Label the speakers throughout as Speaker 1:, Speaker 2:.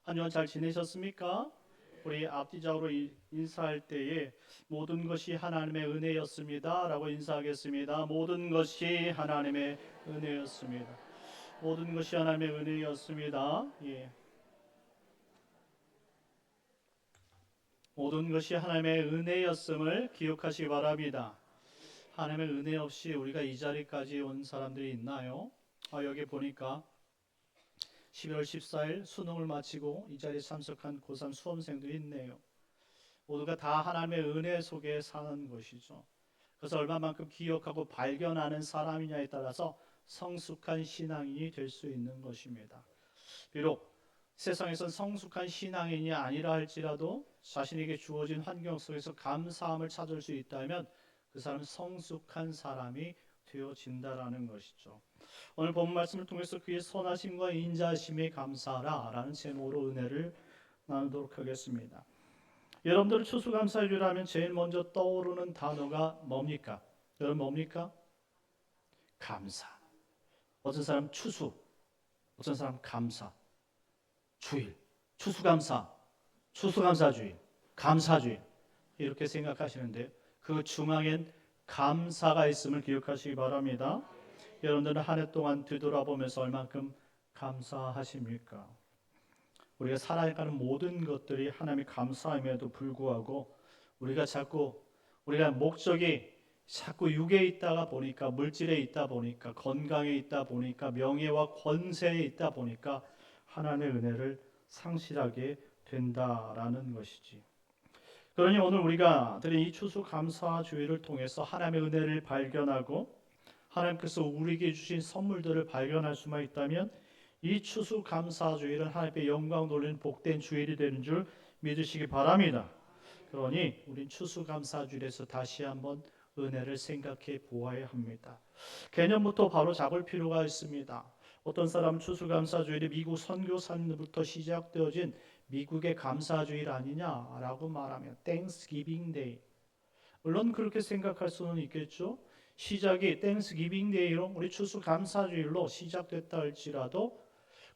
Speaker 1: 한 주간 잘 지내셨습니까? 우리 앞뒤적으로 인사할 때에 모든 것이 하나님의 은혜였습니다 라고 인사하겠습니다. 모든 것이 하나님의 은혜였습니다. 모든 것이 하나님의 은혜였습니다. 예. 모든 것이 하나님의 은혜였음을 기억하시기 바랍니다. 하나님의 은혜 없이 우리가 이 자리까지 온 사람들이 있나요? 여기 보니까 12월 14일 수능을 마치고 이 자리에 참석한 고3 수험생들이 있네요. 모두가 다 하나님의 은혜 속에 사는 것이죠. 그래서 얼마만큼 기억하고 발견하는 사람이냐에 따라서 성숙한 신앙인이 될 수 있는 것입니다. 비록 세상에선 성숙한 신앙인이 아니라 할지라도 자신에게 주어진 환경 속에서 감사함을 찾을 수 있다면 그 사람은 성숙한 사람이 되어진다라는 것이죠. 오늘 본 말씀을 통해서 그의 선하심과 인자심에 감사하라 라는 제목으로 은혜를 나누도록 하겠습니다. 여러분들 추수감사주일하면 제일 먼저 떠오르는 단어가 뭡니까? 여러분 뭡니까? 감사. 어떤 사람 추수, 어떤 사람 감사. 주일, 추수감사, 추수감사주일, 감사주일 이렇게 생각하시는데 그 중앙엔 감사가 있음을 기억하시기 바랍니다. 여러분들은 한 해 동안 뒤돌아보면서 얼만큼 감사하십니까? 우리가 살아가는 모든 것들이 하나님의 감사함에도 불구하고 우리가 목적이 자꾸 육에 있다가 보니까 물질에 있다 보니까 건강에 있다 보니까 명예와 권세에 있다 보니까 하나님의 은혜를 상실하게 된다라는 것이지. 그러니 오늘 우리가 드린 이 추수감사주의를 통해서 하나님의 은혜를 발견하고 하나님께서 우리에게 주신 선물들을 발견할 수만 있다면 이 추수감사주일은 하나님의 영광 돌리는 복된 주일이 되는 줄 믿으시기 바랍니다. 그러니 우린 추수감사주일에서 다시 한번 은혜를 생각해 보아야 합니다. 개념부터 바로 잡을 필요가 있습니다. 어떤 사람 추수감사주일이 미국 선교사님부터 시작되어진 미국의 감사주일 아니냐라고 말하면 땡스기빙 데이. 물론 그렇게 생각할 수는 있겠죠. 시작이 땡스기빙 데이로 우리 추수감사주일로 시작됐다 할지라도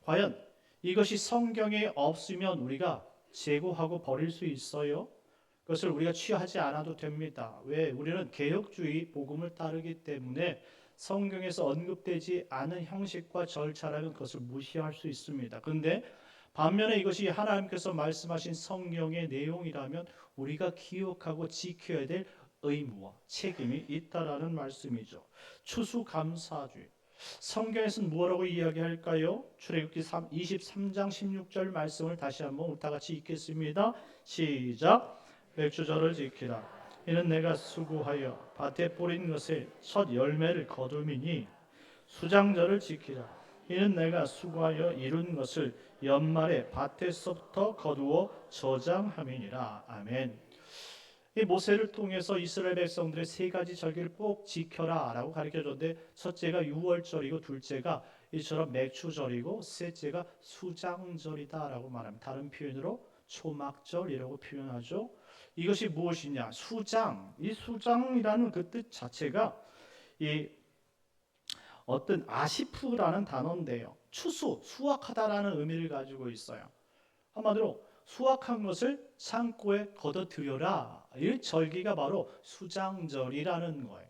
Speaker 1: 과연 이것이 성경에 없으면 우리가 제거하고 버릴 수 있어요? 그것을 우리가 취하지 않아도 됩니다. 왜? 우리는 개혁주의 복음을 따르기 때문에 성경에서 언급되지 않은 형식과 절차라면 그것을 무시할 수 있습니다. 그런데 반면에 이것이 하나님께서 말씀하신 성경의 내용이라면 우리가 기억하고 지켜야 될 의무와 책임이 있다라는 말씀이죠. 추수감사주의. 성경에서는 뭐라고 이야기할까요? 출애굽기 23장 16절 말씀을 다시 한번 우리 다 같이 읽겠습니다. 시작. 맥주절을 지키라. 이는 내가 수고하여 밭에 뿌린 것의 첫 열매를 거두미니 수장절을 지키라. 이는 내가 수고하여 이룬 것을 연말에 밭에서부터 거두어 저장함이니라. 아멘. 이 모세를 통해서 이스라엘 백성들의 세 가지 절기를 꼭 지켜라 라고 가르쳐줬는데 첫째가 유월절이고 둘째가 이처럼 맥추절이고 셋째가 수장절이다 라고 말합니다. 다른 표현으로 초막절이라고 표현하죠. 이것이 무엇이냐? 수장. 이 수장이라는 그 뜻 자체가 이 어떤 아시프라는 단어인데요. 추수, 수확하다라는 의미를 가지고 있어요. 한마디로 수확한 것을 창고에 걷어들여라. 이 절기가 바로 수장절이라는 거예요.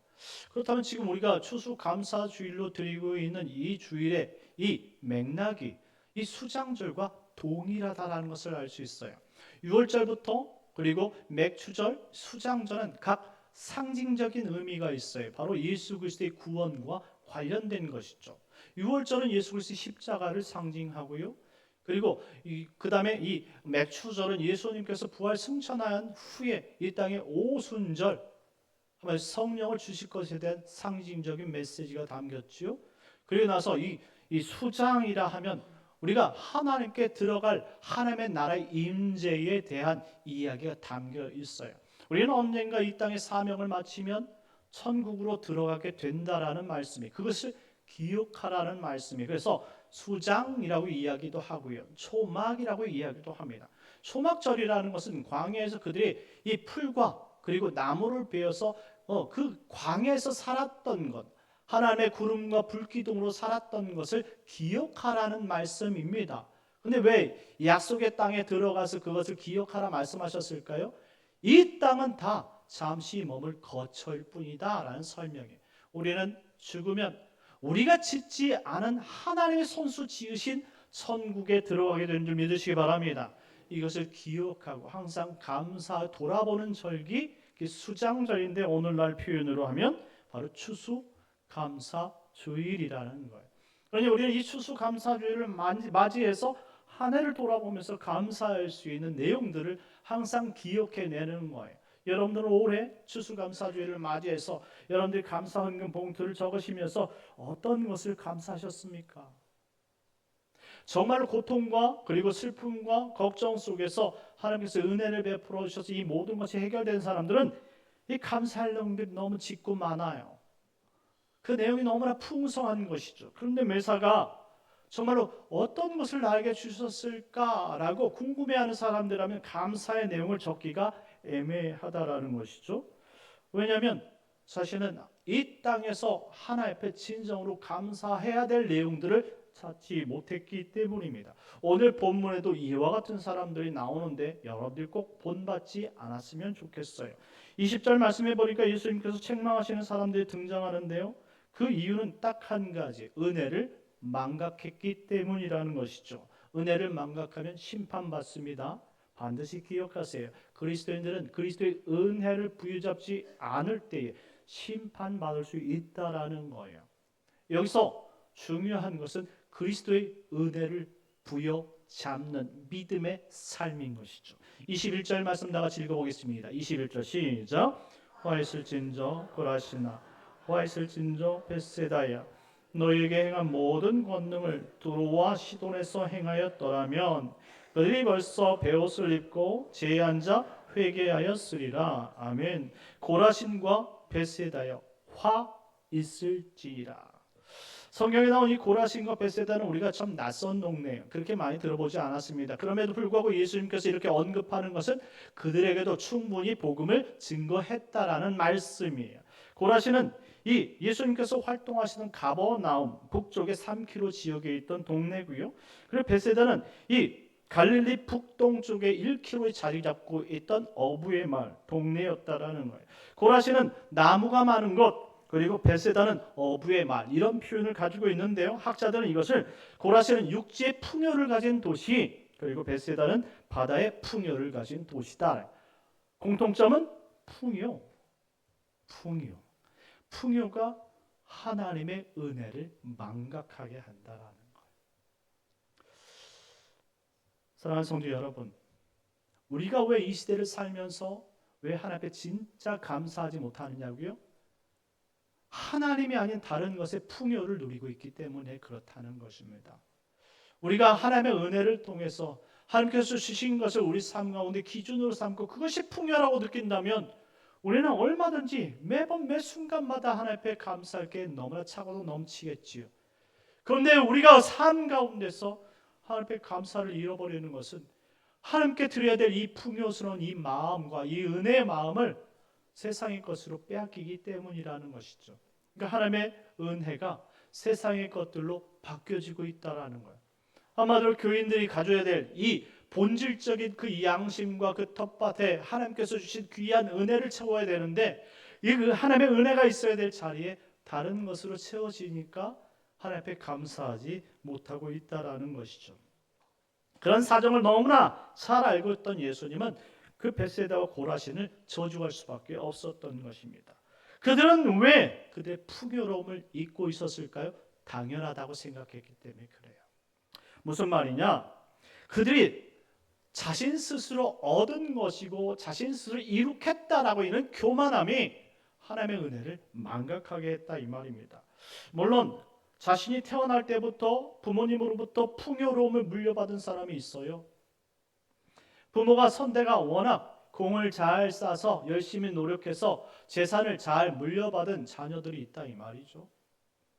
Speaker 1: 그렇다면 지금 우리가 추수감사주일로 드리고 있는 이 주일의 이 맥락이 이 수장절과 동일하다라는 것을 알 수 있어요. 6월절부터 그리고 맥추절, 수장절은 각 상징적인 의미가 있어요. 바로 예수 그리스도의 구원과 관련된 것이죠. 6월절은 예수 그리스도의 십자가를 상징하고요. 그리고 그 다음에 이 맥추절은 예수님께서 부활 승천한 후에 이 땅에 오순절 성령을 주실 것에 대한 상징적인 메시지가 담겼죠. 그리고 나서 이 수장이라 하면 우리가 하나님께 들어갈 하나님의 나라의 임재에 대한 이야기가 담겨 있어요. 우리는 언젠가 이 땅의 사명을 마치면 천국으로 들어가게 된다라는 말씀이, 그것을 기억하라는 말씀이. 그래서 수장이라고 이야기도 하고요, 초막이라고 이야기도 합니다. 초막절이라는 것은 광야에서 그들이 이 풀과 그리고 나무를 베어서 그 광야에서 살았던 것, 하나님의 구름과 불기둥으로 살았던 것을 기억하라는 말씀입니다. 근데 왜 약속의 땅에 들어가서 그것을 기억하라 말씀하셨을까요? 이 땅은 다 잠시 머물 거처일 뿐이다 라는 설명이에요. 우리는 죽으면 우리가 짓지 않은 하나님의 손수 지으신 천국에 들어가게 되는 줄 믿으시기 바랍니다. 이것을 기억하고 항상 감사 돌아보는 절기, 수장절인데 오늘날 표현으로 하면 바로 추수감사주일이라는 거예요. 그러니 우리는 이 추수감사주일을 맞이해서 한 해를 돌아보면서 감사할 수 있는 내용들을 항상 기억해내는 거예요. 여러분들은 올해 추수감사주일을 맞이해서 여러분들이 감사헌금 봉투를 적으시면서 어떤 것을 감사하셨습니까? 정말로 고통과 그리고 슬픔과 걱정 속에서 하나님께서 은혜를 베풀어 주셔서 이 모든 것이 해결된 사람들은 이 감사할 내용들이 너무 짙고 많아요. 그 내용이 너무나 풍성한 것이죠. 그런데 매사가 정말로 어떤 것을 나에게 주셨을까라고 궁금해하는 사람들이라면 감사의 내용을 적기가 애매하다라는 것이죠. 왜냐하면 사실은 이 땅에서 하나님 앞에 진정으로 감사해야 될 내용들을 찾지 못했기 때문입니다. 오늘 본문에도 이와 같은 사람들이 나오는데 여러분들 꼭 본받지 않았으면 좋겠어요. 20절 말씀해 보니까 예수님께서 책망하시는 사람들이 등장하는데요. 그 이유는 딱 한 가지, 은혜를 망각했기 때문이라는 것이죠. 은혜를 망각하면 심판받습니다. 반드시 기억하세요. 그리스도인들은 그리스도의 은혜를 부여잡지 않을 때에 심판받을 수 있다라는 거예요. 여기서 중요한 것은 그리스도의 은혜를 부여잡는 믿음의 삶인 것이죠. 21절 말씀 다 같이 읽어보겠습니다. 21절 시작. 화 있을진저 고라시나 화 있을진저 벳세다야 너희에게 행한 모든 권능을 두로와 시돈에서 행하였더라면 그들이 벌써 베옷을 입고 제에 앉아 회개하였으리라. 아멘. 고라신과 벳세다여 화 있을지라. 성경에 나온 이 고라신과 벳세다는 우리가 참 낯선 동네예요. 그렇게 많이 들어보지 않았습니다. 그럼에도 불구하고 예수님께서 이렇게 언급하는 것은 그들에게도 충분히 복음을 증거했다라는 말씀이에요. 고라신은 이 예수님께서 활동하시는 가버나움 북쪽의 3km 지역에 있던 동네고요. 그리고 벳세다는 이 갈릴리 북동쪽에 1km에 자리 잡고 있던 어부의 마을 동네였다라는 거예요. 고라신은 나무가 많은 곳 그리고 벳세다는 어부의 말 이런 표현을 가지고 있는데요. 학자들은 이것을 고라신은 육지의 풍요를 가진 도시 그리고 벳세다는 바다의 풍요를 가진 도시다. 공통점은 풍요. 풍요가 하나님의 은혜를 망각하게 한다라는 거예요. 사랑하는 성도 여러분, 우리가 왜 이 시대를 살면서 왜 하나님 앞에 진짜 감사하지 못하느냐고요? 하나님이 아닌 다른 것의 풍요를 누리고 있기 때문에 그렇다는 것입니다. 우리가 하나님의 은혜를 통해서 하나님께서 주신 것을 우리 삶 가운데 기준으로 삼고 그것이 풍요라고 느낀다면 우리는 얼마든지 매번 매 순간마다 하나님 앞에 감사할 게 너무나 차고도 넘치겠지요. 그런데 우리가 삶 가운데서 하나님 앞에 감사를 잃어버리는 것은 하나님께 드려야 될 이 풍요스러운 이 마음과 이 은혜의 마음을 세상의 것으로 빼앗기기 때문이라는 것이죠. 그러니까 하나님의 은혜가 세상의 것들로 바뀌어지고 있다라는 거예요. 한마디로 교인들이 가져야 될 이 본질적인 그 양심과 그 텃밭에 하나님께서 주신 귀한 은혜를 채워야 되는데 이 하나님의 은혜가 있어야 될 자리에 다른 것으로 채워지니까 하나님 앞에 감사하지 못하고 있다라는 것이죠. 그런 사정을 너무나 잘 알고 있던 예수님은 그 벳세다와 고라신을 저주할 수밖에 없었던 것입니다. 그들은 왜 그들의 풍요로움을 잊고 있었을까요? 당연하다고 생각했기 때문에 그래요. 무슨 말이냐? 그들이 자신 스스로 얻은 것이고 자신 스스로 이룩했다라고 있는 교만함이 하나님의 은혜를 망각하게 했다 이 말입니다. 물론 자신이 태어날 때부터 부모님으로부터 풍요로움을 물려받은 사람이 있어요. 부모가 선대가 워낙 공을 잘 싸서 열심히 노력해서 재산을 잘 물려받은 자녀들이 있다 이 말이죠.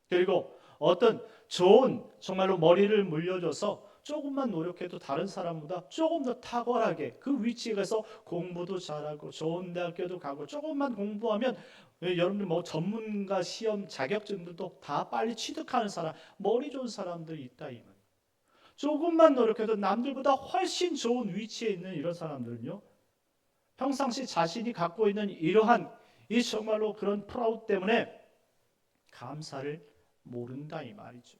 Speaker 1: 그리고 어떤 좋은 정말로 머리를 물려줘서 조금만 노력해도 다른 사람보다 조금 더 탁월하게 그 위치에 가서 공부도 잘하고 좋은 대학교도 가고 조금만 공부하면 여러분들 뭐 전문가 시험 자격증들도 다 빨리 취득하는 사람 머리 좋은 사람들이 있다 이 말. 조금만 노력해도 남들보다 훨씬 좋은 위치에 있는 이런 사람들은요, 평상시 자신이 갖고 있는 이러한 이 정말로 그런 프라우드 때문에 감사를 모른다 이 말이죠.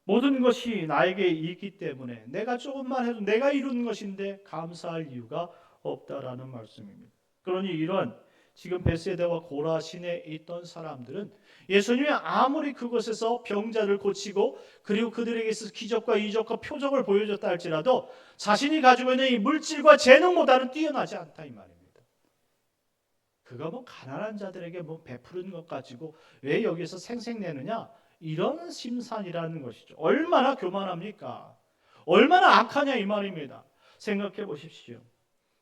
Speaker 1: 모든 것이 나에게 있기 때문에 내가 조금만 해도 내가 이룬 것인데 감사할 이유가 없다라는 말씀입니다. 그러니 이런 지금 베세다와 고라신에 있던 사람들은 예수님이 아무리 그곳에서 병자를 고치고 그리고 그들에게서 기적과 이적과 표적을 보여줬다 할지라도 자신이 가지고 있는 이 물질과 재능보다는 뛰어나지 않다 이 말입니다. 그가 뭐 가난한 자들에게 뭐 베푸는 것 가지고 왜 여기서 생색내느냐, 이런 심산이라는 것이죠. 얼마나 교만합니까? 얼마나 악하냐 이 말입니다. 생각해 보십시오.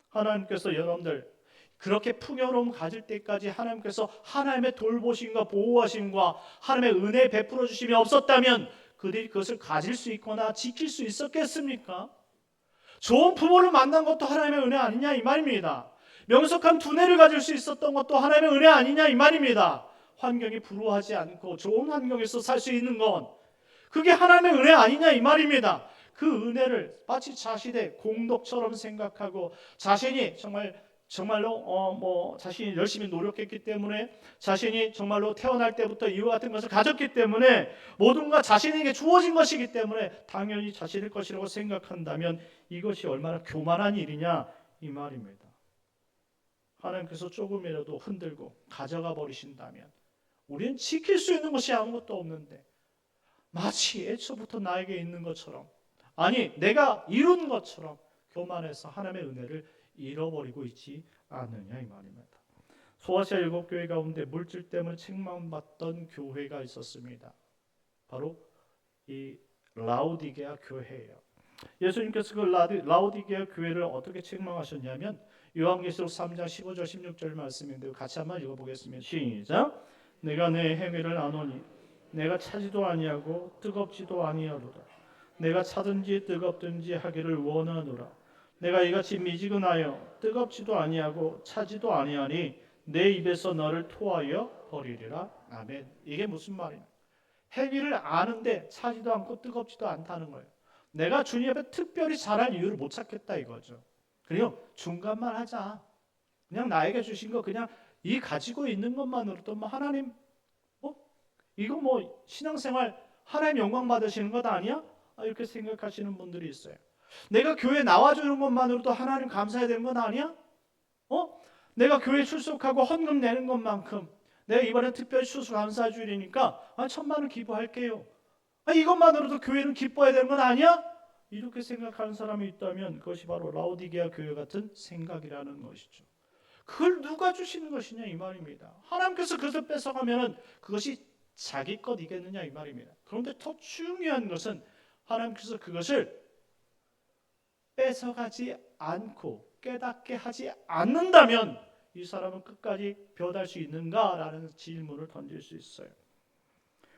Speaker 1: 하나님께서 여러분들 그렇게 풍요로움 가질 때까지 하나님께서 하나님의 돌보심과 보호하심과 하나님의 은혜 베풀어 주심이 없었다면 그들이 그것을 가질 수 있거나 지킬 수 있었겠습니까? 좋은 부모를 만난 것도 하나님의 은혜 아니냐 이 말입니다. 명석한 두뇌를 가질 수 있었던 것도 하나님의 은혜 아니냐 이 말입니다. 환경이 불우하지 않고 좋은 환경에서 살 수 있는 건 그게 하나님의 은혜 아니냐 이 말입니다. 그 은혜를 마치 자신의 공덕처럼 생각하고 자신이 정말로 자신이 열심히 노력했기 때문에 자신이 정말로 태어날 때부터 이와 같은 것을 가졌기 때문에 모든 것 자신에게 주어진 것이기 때문에 당연히 자신의 것이라고 생각한다면 이것이 얼마나 교만한 일이냐 이 말입니다. 하나님께서 조금이라도 흔들고 가져가 버리신다면 우리는 지킬 수 있는 것이 아무것도 없는데 마치 애초부터 나에게 있는 것처럼, 아니 내가 이룬 것처럼 교만해서 하나님의 은혜를 잃어버리고 있지 않느냐 이 말입니다. 소아시아 7교회 가운데 물질 때문에 책망받던 교회가 있었습니다. 바로 이 라오디게아 교회예요. 예수님께서 그 라오디게아 교회를 어떻게 책망하셨냐면 요한계시록 3장 15절 16절 말씀인데 같이 한번 읽어보겠습니다. 시작. 내가 내 행위를 아노니 내가 차지도 아니하고 뜨겁지도 아니하도다. 내가 차든지 뜨겁든지 하기를 원하노라. 내가 이같이 미지근하여 뜨겁지도 아니하고 차지도 아니하니 내 입에서 너를 토하여 버리리라. 아멘. 이게 무슨 말이냐? 행위를 아는데 차지도 않고 뜨겁지도 않다는 거예요. 내가 주님 앞에 특별히 잘할 이유를 못 찾겠다 이거죠. 그리고 중간만 하자. 그냥 나에게 주신 거 그냥 이 가지고 있는 것만으로도 뭐 하나님 이거 뭐 신앙생활 하나님 영광 받으시는 것 아니야? 이렇게 생각하시는 분들이 있어요. 내가 교회 나와주는 것만으로도 하나님 감사해야 되는 건 아니야? 내가 교회 출석하고 헌금 내는 것만큼 내가 이번에 특별히 추수 감사 주일이니까 1,000만 원 기부할게요. 이것만으로도 교회는 기뻐해야 되는 건 아니야? 이렇게 생각하는 사람이 있다면 그것이 바로 라오디게아 교회 같은 생각이라는 것이죠. 그걸 누가 주시는 것이냐 이 말입니다. 하나님께서 그것을 뺏어가면 그것이 자기 것이겠느냐 이 말입니다. 그런데 더 중요한 것은 하나님께서 그것을 뺏어가지 않고 깨닫게 하지 않는다면 이 사람은 끝까지 변할 수 있는가라는 질문을 던질 수 있어요.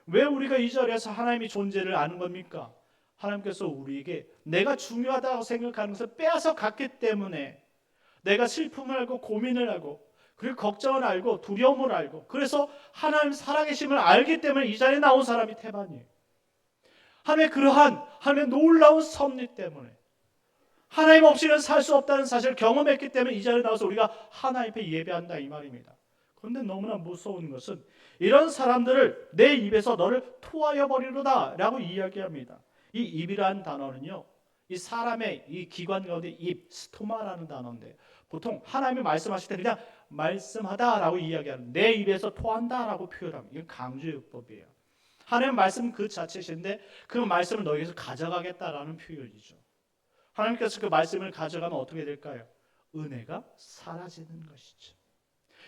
Speaker 1: 왜 우리가 이 자리에서 하나님의 존재를 아는 겁니까? 하나님께서 우리에게 내가 중요하다고 생각하는 것을 빼앗아 갔기 때문에 내가 슬픔을 알고 고민을 하고 그리고 걱정을 알고 두려움을 알고 그래서 하나님 살아계심을 알기 때문에 이 자리에 나온 사람이 태반이에요. 하나님의 그러한 하나님의 놀라운 섭리 때문에 하나님 없이는 살 수 없다는 사실을 경험했기 때문에 이 자리에 나와서 우리가 하나님 앞에 예배한다 이 말입니다. 그런데 너무나 무서운 것은 이런 사람들을 내 입에서 너를 토하여 버리로다 라고 이야기합니다. 이 입이라는 단어는요, 이 사람의 이 기관 가운데 입, 스토마라는 단어인데 보통 하나님이 말씀하실 때 그냥 말씀하다라고 이야기하는 내 입에서 토한다라고 표현합니다. 이건 강조요법이에요. 하나님의 말씀 그 자체신데 그 말씀을 너에게서 가져가겠다라는 표현이죠. 하나님께서 그 말씀을 가져가면 어떻게 될까요? 은혜가 사라지는 것이죠.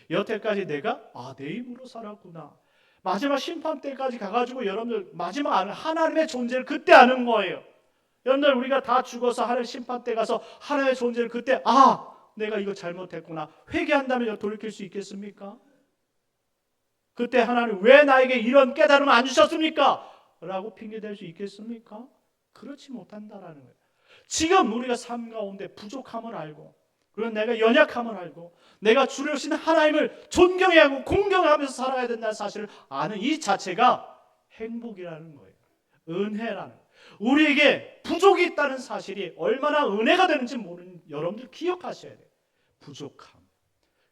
Speaker 1: 여태까지 내가 내 입으로 살았구나. 마지막 심판 때까지 가가지고 여러분들 마지막 아는 하나님의 존재를 그때 아는 거예요. 여러분들 우리가 다 죽어서 하나님 심판 때 가서 하나님의 존재를 그때 내가 이거 잘못했구나 회개한다면 돌이킬 수 있겠습니까? 그때 하나님 왜 나에게 이런 깨달음을 안 주셨습니까? 라고 핑계댈 수 있겠습니까? 그렇지 못한다라는 거예요. 지금 우리가 삶 가운데 부족함을 알고 그리고 내가 연약함을 알고 내가 주려신 하나님을 존경해야 하고 공경하면서 살아야 된다는 사실을 아는 이 자체가 행복이라는 거예요. 은혜라는, 우리에게 부족이 있다는 사실이 얼마나 은혜가 되는지 모르는 여러분들 기억하셔야 돼요. 부족함.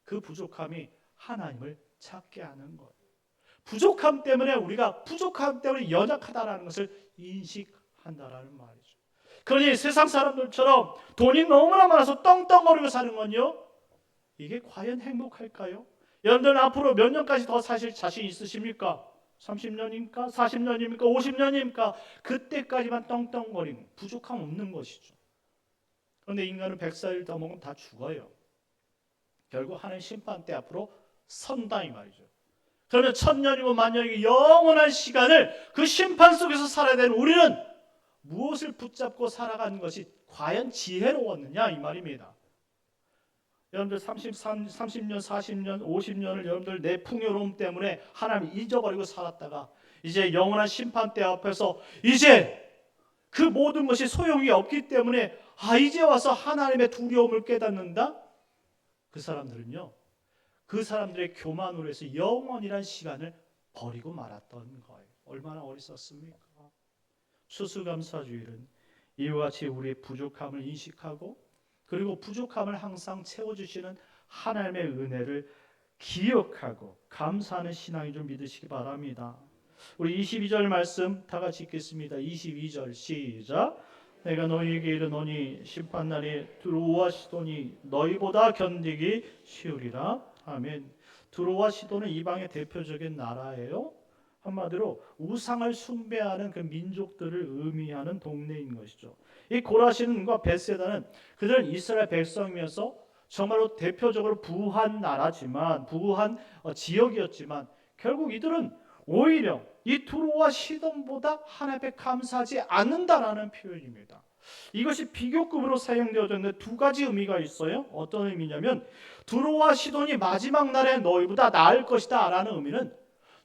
Speaker 1: 그 부족함이 하나님을 찾게 하는 것. 부족함 때문에 우리가 부족함 때문에 연약하다라는 것을 인식한다라는 말이죠. 그러니 세상 사람들처럼 돈이 너무나 많아서 떵떵거리고 사는 건요, 이게 과연 행복할까요? 여러분들 앞으로 몇 년까지 더 사실 자신 있으십니까? 30년입니까? 40년입니까? 50년입니까? 그때까지만 떵떵거리면 부족함 없는 것이죠. 그런데 인간은 100살 더 먹으면 다 죽어요. 결국 하나님 심판대 앞으로 선다 이 말이죠. 그러면 1000년이고 만년이고 영원한 시간을 그 심판 속에서 살아야 되는 우리는 무엇을 붙잡고 살아가는 것이 과연 지혜로웠느냐 이 말입니다. 여러분들 30년, 40년, 50년을 여러분들 내 풍요로움 때문에 하나님 잊어버리고 살았다가 이제 영원한 심판대 앞에서 이제 그 모든 것이 소용이 없기 때문에 이제 와서 하나님의 두려움을 깨닫는다? 그 사람들은요, 그 사람들의 교만으로 해서 영원이란 시간을 버리고 말았던 거예요. 얼마나 어리석습니까? 추수감사주일은 이와 같이 우리의 부족함을 인식하고 그리고 부족함을 항상 채워주시는 하나님의 은혜를 기억하고 감사하는 신앙이 좀 믿으시기 바랍니다. 우리 22절 말씀 다 같이 읽겠습니다. 22절 시작. 내가 너희에게 이르노니 심판날에 두로와 시돈이 너희보다 견디기 쉬우리라. 아멘. 두로와 시돈은 이방의 대표적인 나라예요. 한마디로 우상을 숭배하는 그 민족들을 의미하는 동네인 것이죠. 이 고라신과 벳세다는 그들은 이스라엘 백성이면서 정말로 대표적으로 부한 나라지만 부한 지역이었지만 결국 이들은 오히려 이 두로와 시돈보다 하나님께 감사하지 않는다라는 표현입니다. 이것이 비교급으로 사용되어졌는데 두 가지 의미가 있어요. 어떤 의미냐면 두로와 시돈이 마지막 날에 너희보다 나을 것이다 라는 의미는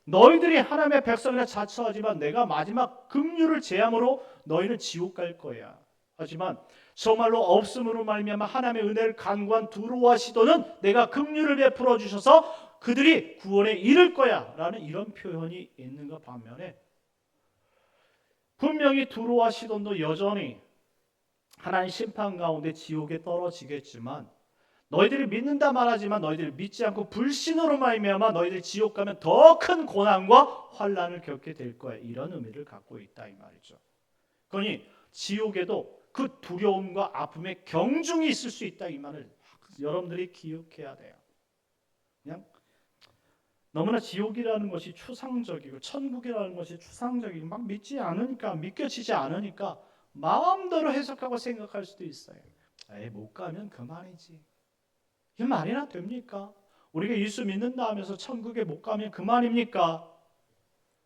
Speaker 1: 너희들이 하나님의 백성이라 자처하지만 내가 마지막 긍휼을 제함으로 너희는 지옥 갈 거야. 하지만 정말로 없음으로 말미암아 하나님의 은혜를 간구한 두로와 시돈은 내가 긍휼을 베풀어 주셔서 그들이 구원에 이를 거야 라는 이런 표현이 있는 것 반면에 분명히 두로와 시돈도 여전히 하나님 심판 가운데 지옥에 떨어지겠지만 너희들이 믿는다 말하지만 너희들이 믿지 않고 불신으로 말미암아 너희들이 지옥 가면 더 큰 고난과 환난을 겪게 될 거야. 이런 의미를 갖고 있다 이 말이죠. 그러니 지옥에도 그 두려움과 아픔의 경중이 있을 수 있다 이 말을 여러분들이 기억해야 돼요. 그냥 너무나 지옥이라는 것이 추상적이고 천국이라는 것이 추상적이고 막 믿지 않으니까 믿겨지지 않으니까 마음대로 해석하고 생각할 수도 있어요. 에이 못 가면 그만이지. 이게 말이나 됩니까? 우리가 예수 믿는다 하면서 천국에 못 가면 그만입니까?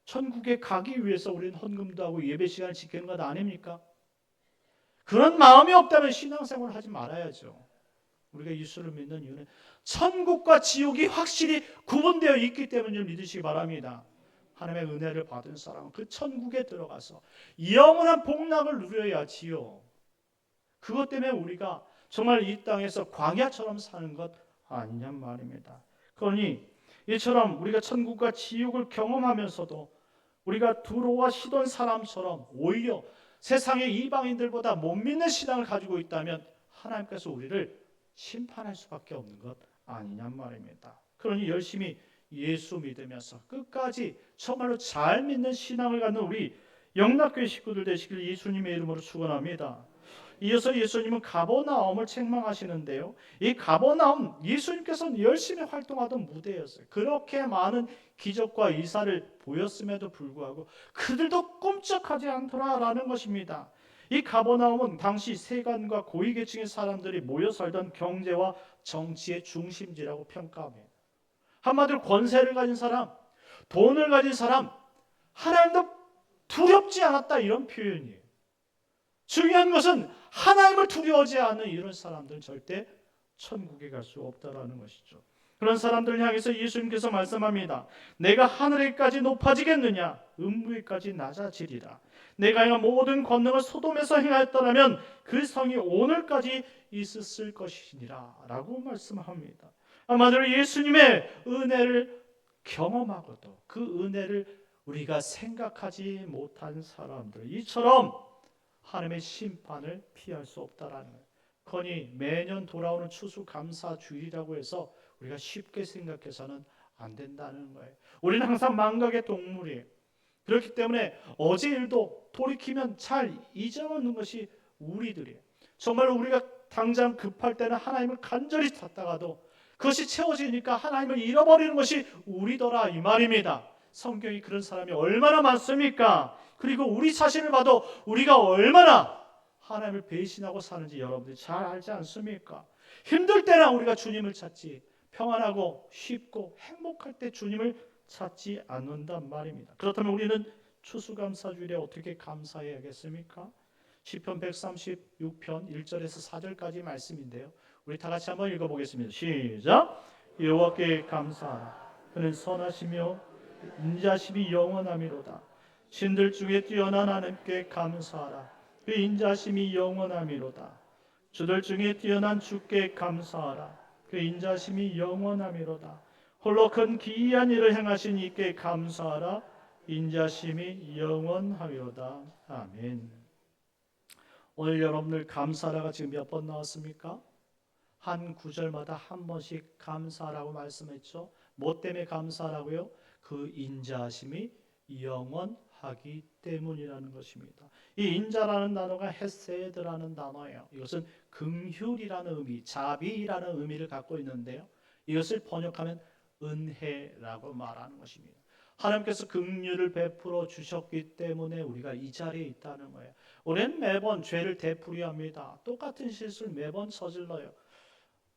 Speaker 1: 천국에 가기 위해서 우리는 헌금도 하고 예배 시간을 지키는 것 아닙니까? 그런 마음이 없다면 신앙생활을 하지 말아야죠. 우리가 예수를 믿는 이유는 천국과 지옥이 확실히 구분되어 있기 때문에 믿으시기 바랍니다. 하나님의 은혜를 받은 사람은 그 천국에 들어가서 영원한 복락을 누려야지요. 그것 때문에 우리가 정말 이 땅에서 광야처럼 사는 것 아니냔 말입니다. 그러니 이처럼 우리가 천국과 지옥을 경험하면서도 우리가 두로와 시돈 사람처럼 오히려 세상의 이방인들보다 못 믿는 신앙을 가지고 있다면 하나님께서 우리를 심판할 수밖에 없는 것 아니냔 말입니다. 그러니 열심히 예수 믿으면서 끝까지 정말로 잘 믿는 신앙을 갖는 우리 영락교회 식구들 되시길 예수님의 이름으로 축원합니다. 이어서 예수님은 가버나움을 책망하시는데요. 이 가버나움 예수님께서는 열심히 활동하던 무대였어요. 그렇게 많은 기적과 이사를 보였음에도 불구하고 그들도 꼼짝하지 않더라라는 것입니다. 이 가버나움은 당시 세관과 고위계층의 사람들이 모여 살던 경제와 정치의 중심지라고 평가합니다. 한마디로 권세를 가진 사람, 돈을 가진 사람, 하나님도 두렵지 않았다 이런 표현이에요. 중요한 것은 하나님을 두려워하지 않는 이런 사람들은 절대 천국에 갈 수 없다라는 것이죠. 그런 사람들을 향해서 예수님께서 말씀합니다. 내가 하늘에까지 높아지겠느냐? 음부에까지 낮아지리라. 내가 행한 모든 권능을 소돔에서 행하였더라면 그 성이 오늘까지 있었을 것이니라 라고 말씀합니다. 한마디로 예수님의 은혜를 경험하고도 그 은혜를 우리가 생각하지 못한 사람들, 이처럼 하나님의 심판을 피할 수 없다라는 거예요. 그러니 매년 돌아오는 추수감사주일이라고 해서 우리가 쉽게 생각해서는 안 된다는 거예요. 우리는 항상 망각의 동물이에요. 그렇기 때문에 어제 일도 돌이키면 잘 잊어먹는 것이 우리들이에요. 정말로 우리가 당장 급할 때는 하나님을 간절히 찾다가도 그것이 채워지니까 하나님을 잃어버리는 것이 우리더라 이 말입니다. 성경이 그런 사람이 얼마나 많습니까? 그리고 우리 자신을 봐도 우리가 얼마나 하나님을 배신하고 사는지 여러분들이 잘 알지 않습니까? 힘들 때나 우리가 주님을 찾지, 평안하고 쉽고 행복할 때 주님을 찾지 않는단 말입니다. 그렇다면 우리는 추수감사주일에 어떻게 감사해야겠습니까? 시편 136편 1절에서 4절까지 말씀인데요. 우리 다 같이 한번 읽어보겠습니다. 시작. 여호와께 감사하라. 그는 선하시며 인자심이 영원하미로다. 신들 중에 뛰어난 하나님께 감사하라. 그 인자심이 영원하미로다. 주들 중에 뛰어난 주께 감사하라. 그 인자심이 영원하미로다. 홀로 큰 기이한 일을 행하신 이께 감사하라. 인자심이 영원하미로다. 아멘. 오늘 여러분들 감사라가 지금 몇 번 나왔습니까? 한 구절마다 한 번씩 감사라고 말씀했죠. 뭐 때문에 감사라고요? 그 인자하심이 영원하기 때문이라는 것입니다. 이 인자라는 단어가 헤세드라는 단어예요. 이것은 긍휼이라는 의미, 자비라는 의미를 갖고 있는데요. 이것을 번역하면 은혜라고 말하는 것입니다. 하나님께서 긍휼을 베풀어 주셨기 때문에 우리가 이 자리에 있다는 거예요. 우리는 매번 죄를 되풀이합니다. 똑같은 실수를 매번 저질러요.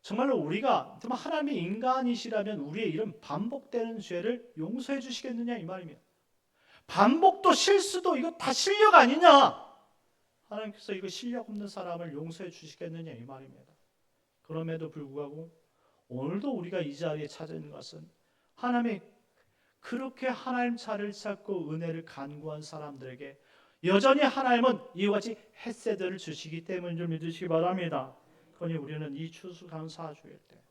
Speaker 1: 정말로 우리가 하나님의 인간이시라면 우리의 이런 반복되는 죄를 용서해 주시겠느냐 이 말입니다. 반복도 실수도 이거 다 실력 아니냐? 하나님께서 이거 실력 없는 사람을 용서해 주시겠느냐 이 말입니다. 그럼에도 불구하고 오늘도 우리가 이 자리에 찾은 것은 하나님의 그렇게 하나님 차를 찾고 은혜를 간구한 사람들에게 여전히 하나님은 이와 같이 헤세드를 주시기 때문인 줄 믿으시기 바랍니다. 그러니 우리는 이 추수감사주일 때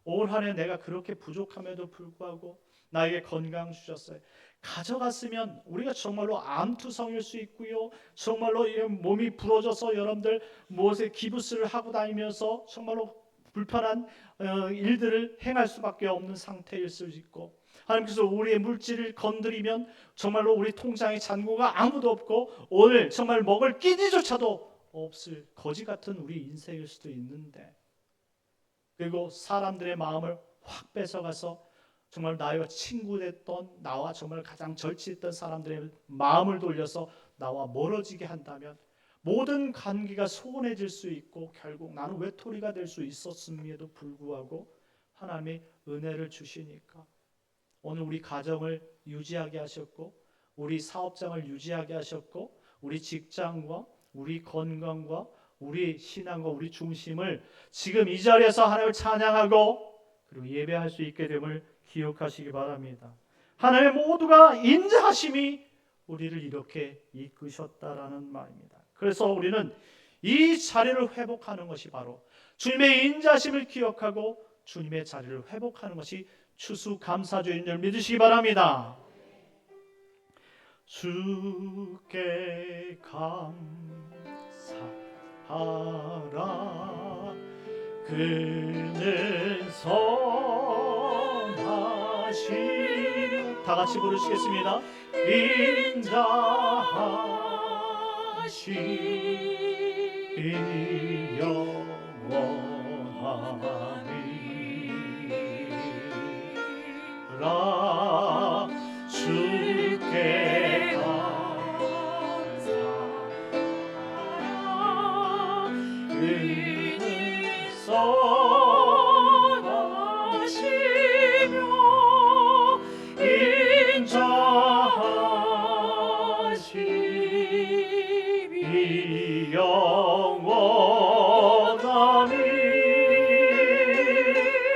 Speaker 1: 올 한 해 내가 그렇게 부족함에도 불구하고 나에게 건강 주셨어요. 가져갔으면 우리가 정말로 암투성일 수 있고요. 정말로 몸이 부러져서 여러분들 무엇에 기부스를 하고 다니면서 정말로 불편한 일들을 행할 수밖에 없는 상태일 수 있고, 하나님께서 우리의 물질을 건드리면 정말로 우리 통장에 잔고가 아무도 없고 오늘 정말 먹을 끼니조차도 없을 거지 같은 우리 인생일 수도 있는데, 그리고 사람들의 마음을 확 뺏어가서 정말 나와 친구 됐던, 나와 정말 가장 절친했던 사람들의 마음을 돌려서 나와 멀어지게 한다면 모든 관계가 소원해질 수 있고 결국 나는 외톨이가 될 수 있었음에도 불구하고 하나님의 은혜를 주시니까 오늘 우리 가정을 유지하게 하셨고, 우리 사업장을 유지하게 하셨고, 우리 직장과 우리 건강과 우리 신앙과 우리 중심을 지금 이 자리에서 하나님을 찬양하고 그리고 예배할 수 있게 됨을 기억하시기 바랍니다. 하나님의 모두가 인자하심이 우리를 이렇게 이끄셨다라는 말입니다. 그래서 우리는 이 자리를 회복하는 것이 바로 주님의 인자심을 기억하고 주님의 자리를 회복하는 것이 추수감사주인 줄 믿으시기 바랍니다. 주께 감사하라. 그는 선하시며, 다 같이 부르시겠습니다. 인자하심이 영원하리라. 주께 감사하라. 그는 선하시며 인자하심이 영원하니.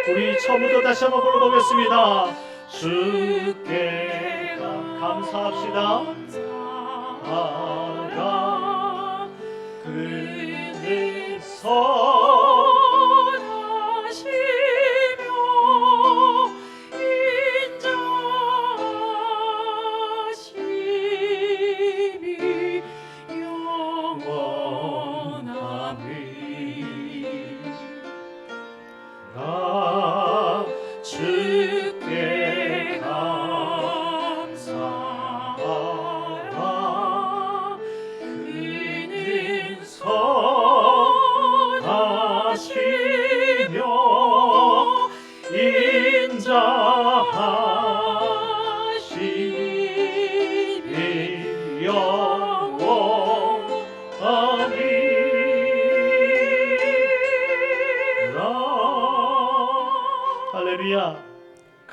Speaker 1: 우리 처음부터 다시 한번 불러보겠습니다. 주께 감사합시다. 감사하라. 그는 선하시며 인자하심이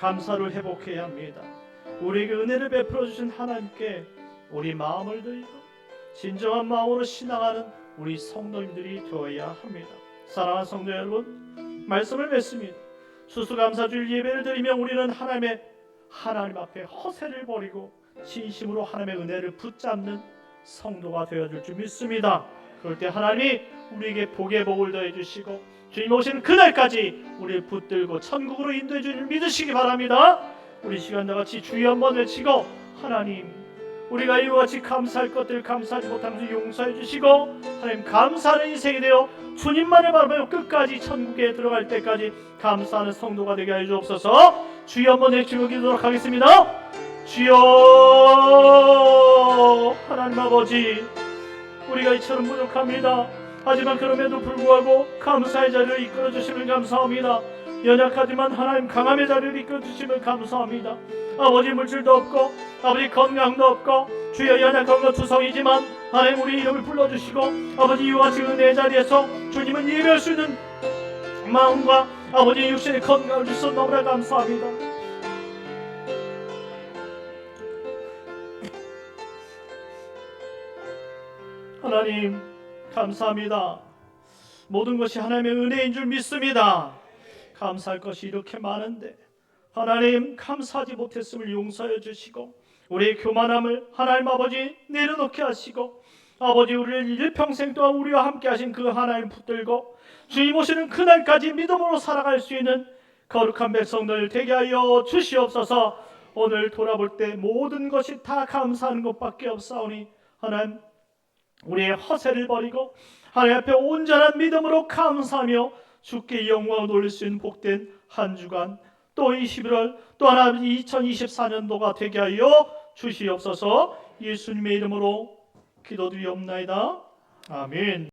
Speaker 1: 감사를 회복해야 합니다. 우리에게 은혜를 베풀어 주신 하나님께 우리 마음을 드리고 진정한 마음으로 신앙하는 우리 성도님들이 되어야 합니다. 사랑하는 성도 여러분, 말씀을 맺습니다. 추수감사주일 예배를 드리며 우리는 하나님 앞에 허세를 버리고 진심으로 하나님의 은혜를 붙잡는 성도가 되어줄 줄 믿습니다. 그럴 때 하나님이 우리에게 복의 복을 더해 주시고 주님 오시는 그날까지 우리를 붙들고 천국으로 인도해 주를 믿으시기 바랍니다. 우리 시간 다같이 주여 한번 외치고, 하나님 우리가 이와 같이 감사할 것들 감사하지 못한 것을 용서해 주시고, 하나님 감사하는 인생이 되어 주님만을 바라보며 끝까지 천국에 들어갈 때까지 감사하는 성도가 되게 해 주옵소서. 주여 한번 외치고 기도록 하겠습니다. 주여, 하나님 아버지, 우리가 이처럼 부족합니다. 하지만 그럼에도 불구하고 감사의 자리를 이끌어 주시면 감사합니다. 연약하지만 하나님 강함의 자리를 이끌어 주시면 감사합니다. 아버지 물질도 없고 아버지 건강도 없고 주여 연약한 것 투성이지만 하나님 우리 이름을 불러주시고 아버지 이와 같이 은혜의 자리에서 주님은 예배할 수 있는 마음과 아버지 육신의 건강을 주셔서 너무나 감사합니다. 하나님 감사합니다. 모든 것이 하나님의 은혜인 줄 믿습니다. 감사할 것이 이렇게 많은데 하나님 감사하지 못했음을 용서해 주시고 우리의 교만함을 하나님 아버지 내려놓게 하시고 아버지 우리를 일평생 동안 우리와 함께 하신 그 하나님 붙들고 주님 오시는 그날까지 믿음으로 살아갈 수 있는 거룩한 백성들 되게 하여 주시옵소서. 오늘 돌아볼 때 모든 것이 다 감사하는 것밖에 없사오니 하나님 우리의 허세를 버리고 하나님 앞에 온전한 믿음으로 감사하며 주께 영광을 돌릴 수 있는 복된 한 주간 또 이 11월 또 하나 2024년도가 되게 하여 주시옵소서. 예수님의 이름으로 기도드리옵나이다. 아멘.